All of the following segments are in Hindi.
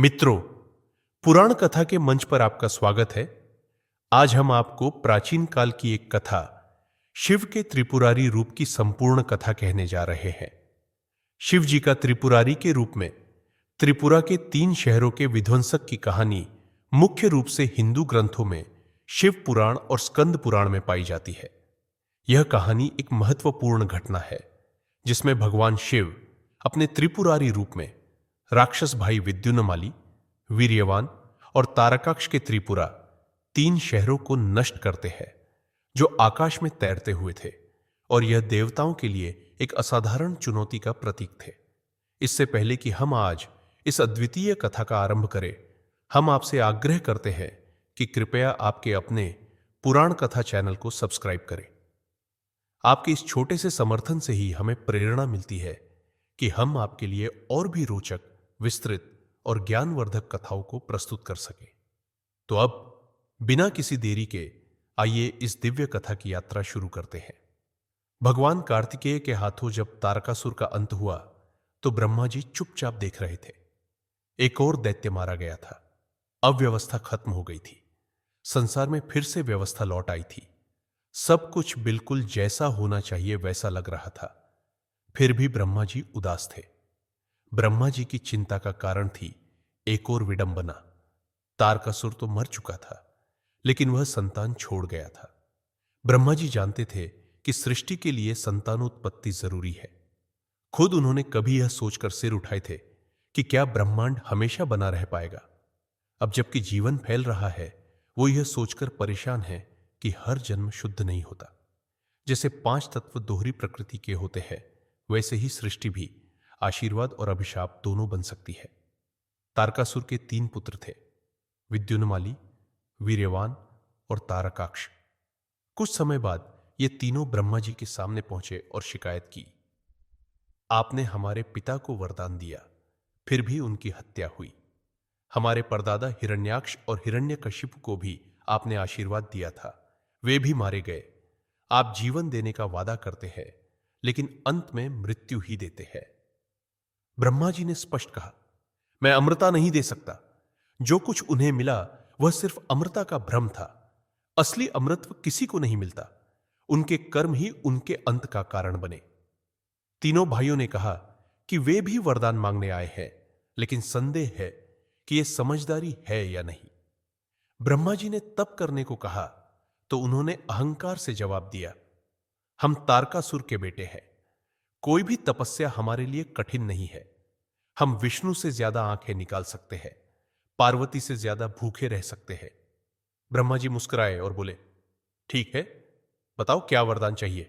मित्रों, पुराण कथा के मंच पर आपका स्वागत है। आज हम आपको प्राचीन काल की एक कथा, शिव के त्रिपुरारी रूप की संपूर्ण कथा कहने जा रहे हैं। शिव जी का त्रिपुरारी के रूप में त्रिपुरा के 3 शहरों के विध्वंसक की कहानी मुख्य रूप से हिंदू ग्रंथों में शिव पुराण और स्कंद पुराण में पाई जाती है। यह कहानी एक महत्वपूर्ण घटना है जिसमें भगवान शिव अपने त्रिपुरारी रूप में राक्षस भाई विद्युन्माली, वीर्यवान और तारकाक्ष के त्रिपुरा 3 शहरों को नष्ट करते हैं जो आकाश में तैरते हुए थे, और यह देवताओं के लिए एक असाधारण चुनौती का प्रतीक थे। इससे पहले कि हम आज इस अद्वितीय कथा का आरंभ करें, हम आपसे आग्रह करते हैं कि कृपया आपके अपने पुराण कथा चैनल को सब्सक्राइब करें। आपके इस छोटे से समर्थन से ही हमें प्रेरणा मिलती है कि हम आपके लिए और भी रोचक, विस्तृत और ज्ञानवर्धक कथाओं को प्रस्तुत कर सकें। तो अब बिना किसी देरी के आइए इस दिव्य कथा की यात्रा शुरू करते हैं। भगवान कार्तिकेय के हाथों जब तारकासुर का अंत हुआ तो ब्रह्मा जी चुपचाप देख रहे थे। एक और दैत्य मारा गया था। अव्यवस्था खत्म हो गई थी। संसार में फिर से व्यवस्था लौट आई थी। सब कुछ बिल्कुल जैसा होना चाहिए वैसा लग रहा था। फिर भी ब्रह्मा जी उदास थे। ब्रह्मा जी की चिंता का कारण थी एक और विडंबना। तारकासुर तो मर चुका था, लेकिन वह संतान छोड़ गया था। ब्रह्मा जी जानते थे कि सृष्टि के लिए संतानोत्पत्ति जरूरी है। खुद उन्होंने कभी यह सोचकर सिर उठाए थे कि क्या ब्रह्मांड हमेशा बना रह पाएगा। अब जबकि जीवन फैल रहा है, वो यह सोचकर परेशान है कि हर जन्म शुद्ध नहीं होता। जैसे 5 तत्व दोहरी प्रकृति के होते हैं, वैसे ही सृष्टि भी आशीर्वाद और अभिशाप दोनों बन सकती है। तारकासुर के 3 पुत्र थे, विद्युन्माली, वीर्यवान और तारकाक्ष। कुछ समय बाद ये तीनों ब्रह्मा जी के सामने पहुंचे और शिकायत की, आपने हमारे पिता को वरदान दिया, फिर भी उनकी हत्या हुई। हमारे परदादा हिरण्याक्ष और हिरण्यकशिपु को भी आपने आशीर्वाद दिया था, वे भी मारे गए। आप जीवन देने का वादा करते हैं, लेकिन अंत में मृत्यु ही देते हैं। ब्रह्मा जी ने स्पष्ट कहा, मैं अमृता नहीं दे सकता। जो कुछ उन्हें मिला वह सिर्फ अमृता का भ्रम था। असली अमृतत्व किसी को नहीं मिलता। उनके कर्म ही उनके अंत का कारण बने। तीनों भाइयों ने कहा कि वे भी वरदान मांगने आए हैं, लेकिन संदेह है कि यह समझदारी है या नहीं। ब्रह्मा जी ने तप करने को कहा तो उन्होंने अहंकार से जवाब दिया, हम तारकासुर के बेटे हैं। कोई भी तपस्या हमारे लिए कठिन नहीं है। हम विष्णु से ज्यादा आंखें निकाल सकते हैं, पार्वती से ज्यादा भूखे रह सकते हैं। ब्रह्मा जी मुस्कुराए और बोले, ठीक है, बताओ क्या वरदान चाहिए।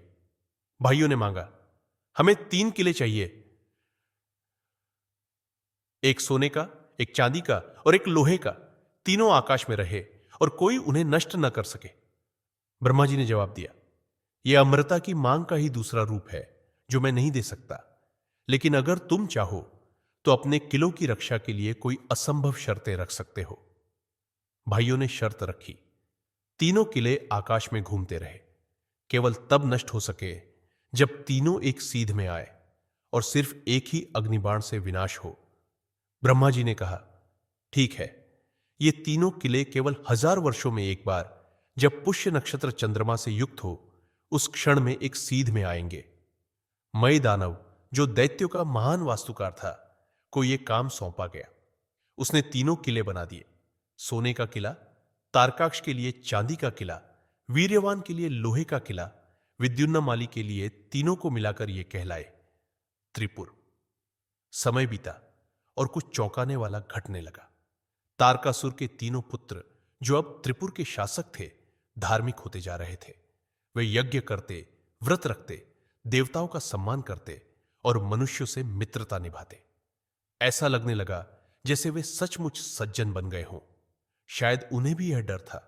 भाइयों ने मांगा, हमें 3 किले चाहिए, एक सोने का, एक चांदी का और एक लोहे का। तीनों आकाश में रहे और कोई उन्हें नष्ट न कर सके। ब्रह्मा जी ने जवाब दिया, यह अमृता की मांग का ही दूसरा रूप है जो मैं नहीं दे सकता। लेकिन अगर तुम चाहो तो अपने किलों की रक्षा के लिए कोई असंभव शर्तें रख सकते हो। भाइयों ने शर्त रखी, तीनों किले आकाश में घूमते रहे, केवल तब नष्ट हो सके जब तीनों एक सीध में आए और सिर्फ एक ही अग्निबाण से विनाश हो। ब्रह्मा जी ने कहा, ठीक है, ये तीनों किले केवल 1000 वर्षों में एक बार, जब पुष्य नक्षत्र चंद्रमा से युक्त हो, उस क्षण में एक सीध में आएंगे। मय दानव, जो दैत्यों का महान वास्तुकार था, को यह काम सौंपा गया। उसने तीनों किले बना दिए। सोने का किला, तारकाक्ष के लिए चांदी का किला, वीर्यवान के लिए लोहे का किला, विद्युन्माली के लिए, तीनों को मिलाकर यह कहलाए त्रिपुर। समय बीता और कुछ चौंकाने वाला घटने लगा। तारकासुर के तीनों पुत्र, जो अब त्रिपुर के शासक थे, धार्मिक होते जा रहे थे। वे यज्ञ करते, व्रत रखते, देवताओं का सम्मान करते और मनुष्यों से मित्रता निभाते। ऐसा लगने लगा जैसे वे सचमुच सज्जन बन गए हों। शायद उन्हें भी यह डर था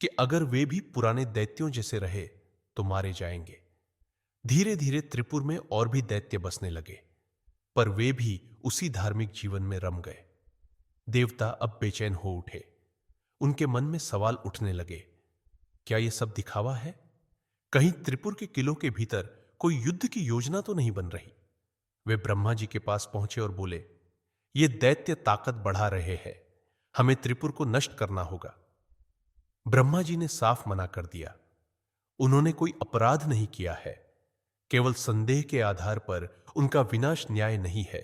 कि अगर वे भी पुराने दैत्यों जैसे रहे तो मारे जाएंगे। धीरे धीरे त्रिपुर में और भी दैत्य बसने लगे, पर वे भी उसी धार्मिक जीवन में रम गए। देवता अब बेचैन हो उठे। उनके मन में सवाल उठने लगे, क्या यह सब दिखावा है? कहीं त्रिपुर के किलों के भीतर कोई युद्ध की योजना तो नहीं बन रही? वे ब्रह्मा जी के पास पहुंचे और बोले, ये दैत्य ताकत बढ़ा रहे हैं, हमें त्रिपुर को नष्ट करना होगा। ब्रह्मा जी ने साफ मना कर दिया। उन्होंने कोई अपराध नहीं किया है, केवल संदेह के आधार पर उनका विनाश न्याय नहीं है।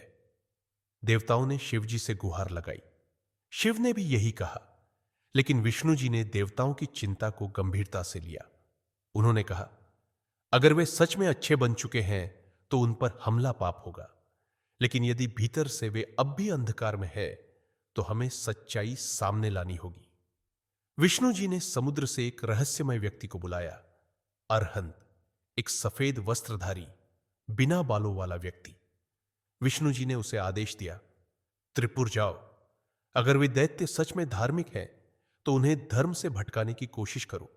देवताओं ने शिव जी से गुहार लगाई। शिव ने भी यही कहा, लेकिन विष्णु जी ने देवताओं की चिंता को गंभीरता से लिया। उन्होंने कहा, अगर वे सच में अच्छे बन चुके हैं तो उन पर हमला पाप होगा, लेकिन यदि भीतर से वे अब भी अंधकार में है तो हमें सच्चाई सामने लानी होगी। विष्णु जी ने समुद्र से एक रहस्यमय व्यक्ति को बुलाया। अरहंत, एक सफेद वस्त्रधारी, बिना बालों वाला व्यक्ति। विष्णु जी ने उसे आदेश दिया, त्रिपुर जाओ। अगर वे दैत्य सच में धार्मिक हैं तो उन्हें धर्म से भटकाने की कोशिश करो।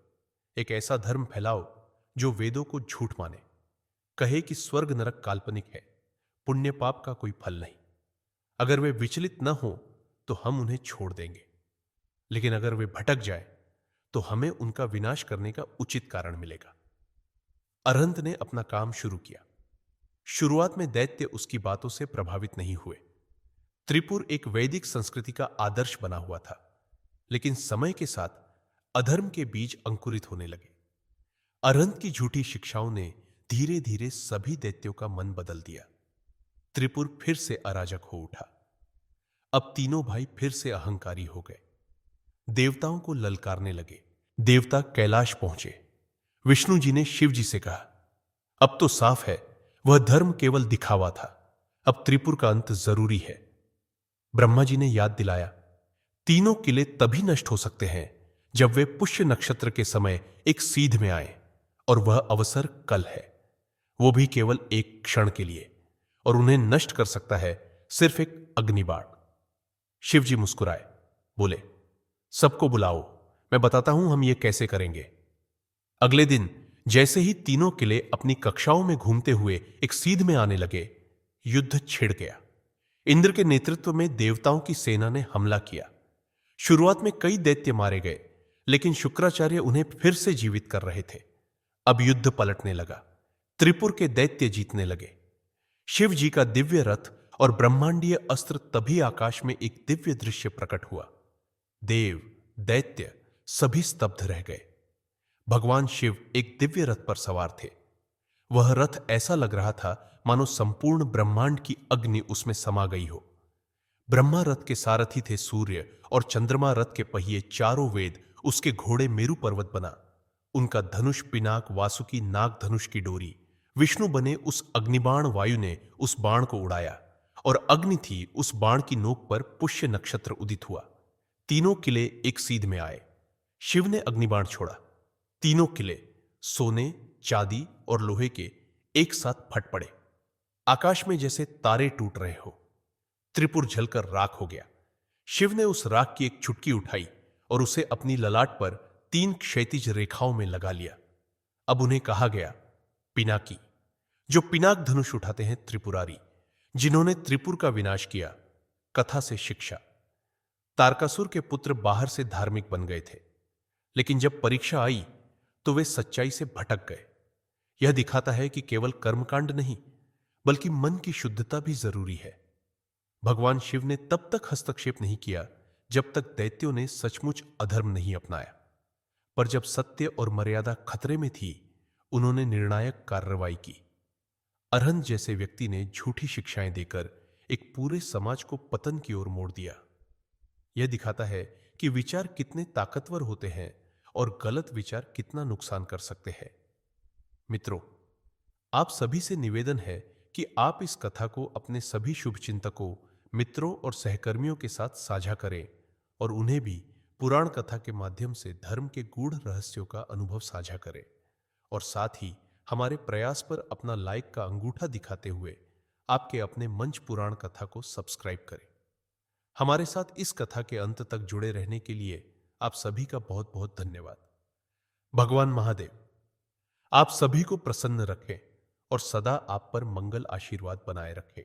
एक ऐसा धर्म फैलाओ जो वेदों को झूठ माने, कहे कि स्वर्ग नरक काल्पनिक है, पुण्य पाप का कोई फल नहीं। अगर वे विचलित न हो तो हम उन्हें छोड़ देंगे, लेकिन अगर वे भटक जाए तो हमें उनका विनाश करने का उचित कारण मिलेगा। अरहंत ने अपना काम शुरू किया। शुरुआत में दैत्य उसकी बातों से प्रभावित नहीं हुए। त्रिपुर एक वैदिक संस्कृति का आदर्श बना हुआ था, लेकिन समय के साथ अधर्म के बीज अंकुरित होने लगे। अरहंत की झूठी शिक्षाओं ने धीरे धीरे सभी दैत्यों का मन बदल दिया। त्रिपुर फिर से अराजक हो उठा। अब तीनों भाई फिर से अहंकारी हो गए। देवताओं को ललकारने लगे। देवता कैलाश पहुंचे। विष्णु जी ने शिव जी से कहा, अब तो साफ है वह धर्म केवल दिखावा था, अब त्रिपुर का अंत जरूरी है। ब्रह्मा जी ने याद दिलाया, तीनों किले तभी नष्ट हो सकते हैं जब वे पुष्य नक्षत्र के समय एक सीध में आए, और वह अवसर कल है, वो भी केवल एक क्षण के लिए, और उन्हें नष्ट कर सकता है सिर्फ एक अग्निबाण। शिव जी मुस्कुराए, बोले, सबको बुलाओ, मैं बताता हूं हम ये कैसे करेंगे। अगले दिन जैसे ही तीनों किले अपनी कक्षाओं में घूमते हुए एक सीध में आने लगे, युद्ध छिड़ गया। इंद्र के नेतृत्व में देवताओं की सेना ने हमला किया। शुरुआत में कई दैत्य मारे गए, लेकिन शुक्राचार्य उन्हें फिर से जीवित कर रहे थे। अब युद्ध पलटने लगा। त्रिपुर के दैत्य जीतने लगे। शिव जी का दिव्य रथ और ब्रह्मांडीय अस्त्र, तभी आकाश में एक दिव्य दृश्य प्रकट हुआ। देव, दैत्य सभी स्तब्ध रह गए। भगवान शिव एक दिव्य रथ पर सवार थे। वह रथ ऐसा लग रहा था मानो संपूर्ण ब्रह्मांड की अग्नि उसमें समा गई हो। ब्रह्मा रथ के सारथी थे सूर्य, और चंद्रमा रथ के पहिए चारों वेद, उसके घोड़े मेरु पर्वत बना। उनका धनुष पिनाक वासुकी नाग धनुष की डोरी। विष्णु बने उस अग्निबाण वायु ने उस बाण को उड़ाया, और अग्नि थी उस बाण की नोक पर पुष्य नक्षत्र उदित हुआ। तीनों किले एक सीध में आए। शिव ने अग्निबाण छोड़ा। तीनों किले सोने, चांदी और लोहे के एक साथ फट पड़े। आकाश में जैसे तारे टूट रहे हो। त्रिपुर जलकर राख हो गया। शिव ने उस राख की एक चुटकी उठाई और उसे अपनी ललाट पर 3 क्षैतिज रेखाओं में लगा लिया। अब उन्हें कहा गया पिनाकी, जो पिनाक धनुष उठाते हैं त्रिपुरारी, जिन्होंने त्रिपुर का विनाश किया। कथा से शिक्षा। तारकासुर के पुत्र बाहर से धार्मिक बन गए थे, लेकिन जब परीक्षा आई तो वे सच्चाई से भटक गए। यह दिखाता है कि केवल कर्मकांड नहीं, बल्कि मन की शुद्धता भी जरूरी है। भगवान शिव ने तब तक हस्तक्षेप नहीं किया जब तक दैत्यों ने सचमुच अधर्म नहीं अपनाया, पर जब सत्य और मर्यादा खतरे में थी, उन्होंने निर्णायक कार्रवाई की। अरहंत जैसे व्यक्ति ने झूठी शिक्षाएं देकर एक पूरे समाज को पतन की ओर मोड़ दिया। यह दिखाता है कि विचार कितने ताकतवर होते हैं और गलत विचार कितना नुकसान कर सकते हैं। मित्रों, आप सभी से निवेदन है कि आप इस कथा को अपने सभी शुभचिंतकों, मित्रों और सहकर्मियों के साथ साझा करें, और उन्हें भी पुराण कथा के माध्यम से धर्म के गूढ़ रहस्यों का अनुभव साझा करें, और साथ ही हमारे प्रयास पर अपना लाइक का अंगूठा दिखाते हुए आपके अपने मंच पुराण कथा को सब्सक्राइब करें। हमारे साथ इस कथा के अंत तक जुड़े रहने के लिए आप सभी का बहुत बहुत धन्यवाद। भगवान महादेव आप सभी को प्रसन्न रखें और सदा आप पर मंगल आशीर्वाद बनाए रखें।